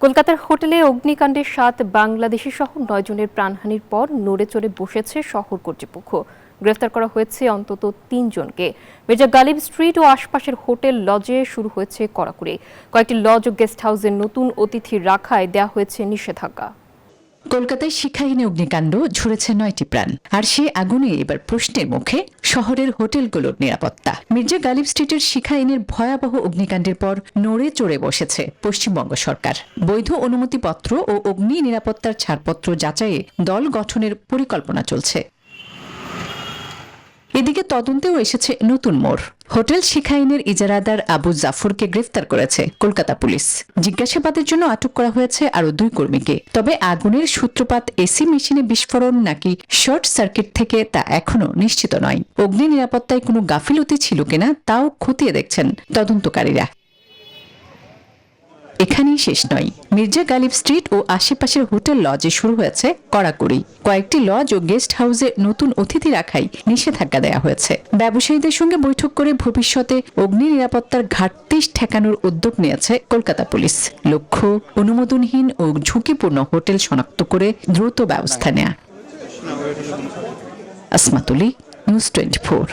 কলকাতার হোটেলে অগ্নিকাণ্ডের ৭ বাংলাদেশি সহ ৯ জনের প্রাণহানির পর নড়ে চড়ে বসেছে শহর কর্তৃপক্ষ। গ্রেফতার করা হয়েছে অন্তত ৩ জনকে। মির্জা গালিব স্ট্রিট ও আশপাশের হোটেল লজে শুরু হয়েছে কড়াকড়ি। কয়েকটি লজ ও গেস্ট হাউসে নতুন অতিথি রাখায় দেয়া হয়েছে নিষেধাজ্ঞা। কলকাতায় শিক্ষাহীনে অগ্নিকাণ্ড ঝরেছে ৯টি প্রাণ, আর সে আগুনে এবার প্রশ্নের মুখে শহরের হোটেলগুলোর নিরাপত্তা। মির্জা গালিব স্ট্রিটের শিক্ষাহীনের ভয়াবহ অগ্নিকাণ্ডের পর নড়ে চড়ে বসেছে পশ্চিমবঙ্গ সরকার। বৈধ অনুমতিপত্র ও অগ্নি নিরাপত্তার ছাড়পত্র যাচাইয়ে দল গঠনের পরিকল্পনা চলছে। এদিকে তদন্তেও এসেছে নতুন মোড়। হোটেল শিখাইনের ইজারাদার আবু জাফরকে গ্রেফতার করেছে কলকাতা পুলিশ। জিজ্ঞাসাবাদের জন্য আটক করা হয়েছে আরও ২ কর্মীকে। তবে আগুনের সূত্রপাত এসি মেশিনে বিস্ফোরণ নাকি শর্ট সার্কিট থেকে তা এখনো নিশ্চিত নয়। অগ্নি নিরাপত্তায় কোনো গাফিলতি ছিল কিনা তাও খতিয়ে দেখছেন তদন্তকারীরা। এখানেই শেষ নয়, মির্জা গালিব স্ট্রিট ও আশেপাশের হোটেল লজে শুরু হয়েছে কড়াকড়ি। কয়েকটি লজ ও গেস্ট হাউসে নতুন অতিথি রাখাই নিষেধাজ্ঞা দেওয়া হয়েছে। ব্যবসায়ীদের সঙ্গে বৈঠক করে ভবিষ্যতে অগ্নি নিরাপত্তার ঘাটতি ঠেকানোর উদ্যোগ নিয়েছে কলকাতা পুলিশ। লক্ষ্য অনুমোদনহীন ও ঝুঁকিপূর্ণ হোটেল শনাক্ত করে দ্রুত ব্যবস্থা নেয়া। আসমাতুলি, নিউজ 24।